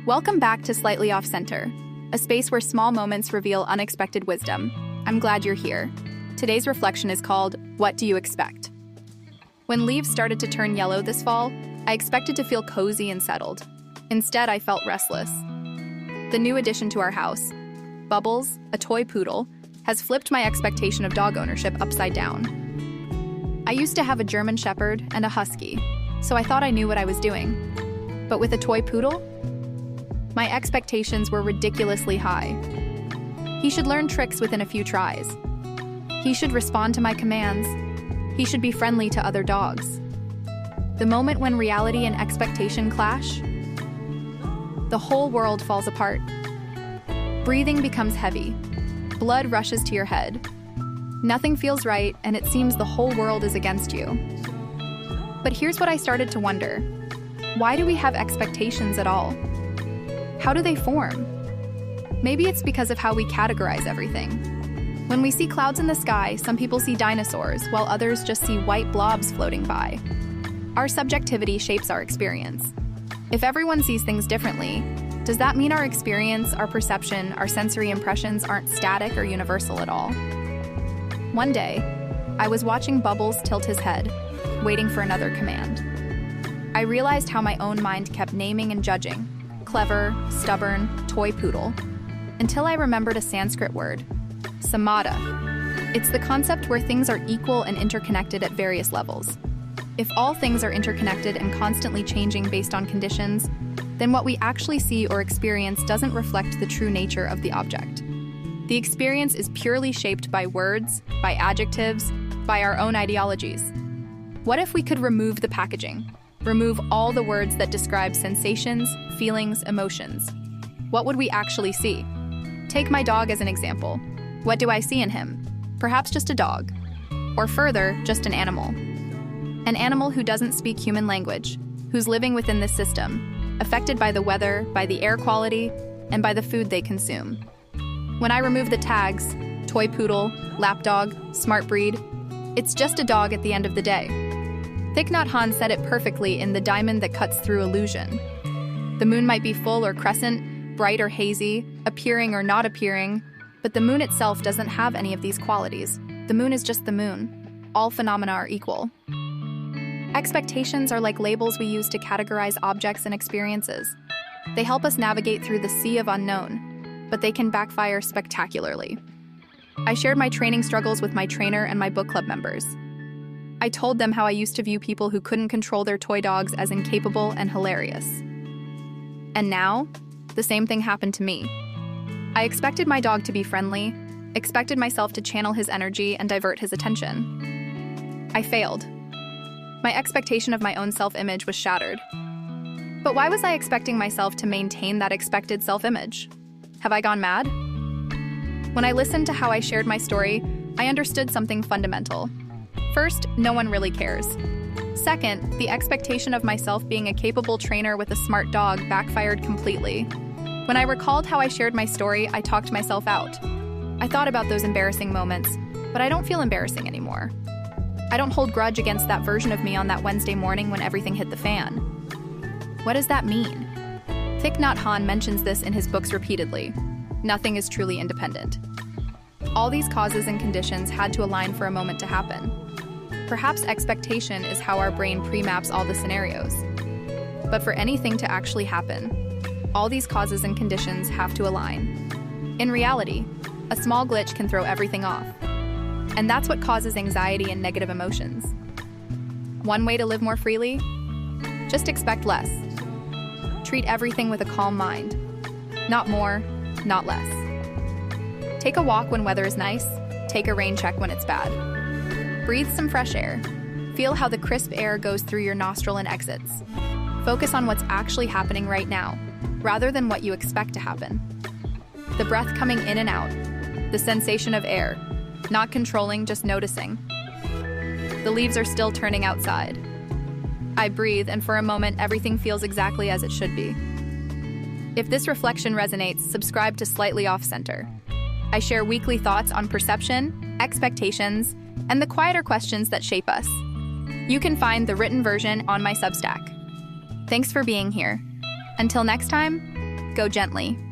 Welcome back to Slightly Off Center, a space where small moments reveal unexpected wisdom. I'm glad you're here. Today's reflection is called, What Do You Expect? When leaves started to turn yellow this fall, I expected to feel cozy and settled. Instead, I felt restless. The new addition to our house, Bubbles, a toy poodle, has flipped my expectation of dog ownership upside down. I used to have a German Shepherd and a Husky, so I thought I knew what I was doing. But with a toy poodle, my expectations were ridiculously high. He should learn tricks within a few tries. He should respond to my commands. He should be friendly to other dogs. The moment when reality and expectation clash, the whole world falls apart. Breathing becomes heavy. Blood rushes to your head. Nothing feels right, and it seems the whole world is against you. But here's what I started to wonder. Why do we have expectations at all? How do they form? Maybe it's because of how we categorize everything. When we see clouds in the sky, some people see dinosaurs, while others just see white blobs floating by. Our subjectivity shapes our experience. If everyone sees things differently, does that mean our experience, our perception, our sensory impressions aren't static or universal at all? One day, I was watching Bubbles tilt his head, waiting for another command. I realized how my own mind kept naming and judging, clever, stubborn, toy poodle, until I remembered a Sanskrit word, Samata. It's the concept where things are equal and interconnected at various levels. If all things are interconnected and constantly changing based on conditions, then what we actually see or experience doesn't reflect the true nature of the object. The experience is purely shaped by words, by adjectives, by our own ideologies. What if we could remove the packaging? Remove all the words that describe sensations, feelings, emotions. What would we actually see? Take my dog as an example. What do I see in him? Perhaps just a dog. Or further, just an animal. An animal who doesn't speak human language, who's living within this system, affected by the weather, by the air quality, and by the food they consume. When I remove the tags, toy poodle, lapdog, smart breed, it's just a dog at the end of the day. Thich Nhat Hanh said it perfectly in The Diamond That Cuts Through Illusion. The moon might be full or crescent, bright or hazy, appearing or not appearing, but the moon itself doesn't have any of these qualities. The moon is just the moon. All phenomena are equal. Expectations are like labels we use to categorize objects and experiences. They help us navigate through the sea of unknown, but they can backfire spectacularly. I shared my training struggles with my trainer and my book club members. I told them how I used to view people who couldn't control their toy dogs as incapable and hilarious. And now, the same thing happened to me. I expected my dog to be friendly, expected myself to channel his energy and divert his attention. I failed. My expectation of my own self-image was shattered. But why was I expecting myself to maintain that expected self-image? Have I gone mad? When I listened to how I shared my story, I understood something fundamental. First, no one really cares. Second, the expectation of myself being a capable trainer with a smart dog backfired completely. When I recalled how I shared my story, I talked myself out. I thought about those embarrassing moments, but I don't feel embarrassing anymore. I don't hold grudge against that version of me on that Wednesday morning when everything hit the fan. What does that mean? Thich Nhat Hanh mentions this in his books repeatedly. Nothing is truly independent. All these causes and conditions had to align for a moment to happen. Perhaps expectation is how our brain pre-maps all the scenarios. But for anything to actually happen, all these causes and conditions have to align. In reality, a small glitch can throw everything off. And that's what causes anxiety and negative emotions. One way to live more freely? Just expect less. Treat everything with a calm mind. Not more, not less. Take a walk when weather is nice. Take a rain check when it's bad. Breathe some fresh air. Feel how the crisp air goes through your nostril and exits. Focus on what's actually happening right now, rather than what you expect to happen. The breath coming in and out. The sensation of air. Not controlling, just noticing. The leaves are still turning outside. I breathe, and for a moment, everything feels exactly as it should be. If this reflection resonates, subscribe to Slightly Off Center. I share weekly thoughts on perception, expectations, and the quieter questions that shape us. You can find the written version on my Substack. Thanks for being here. Until next time, go gently.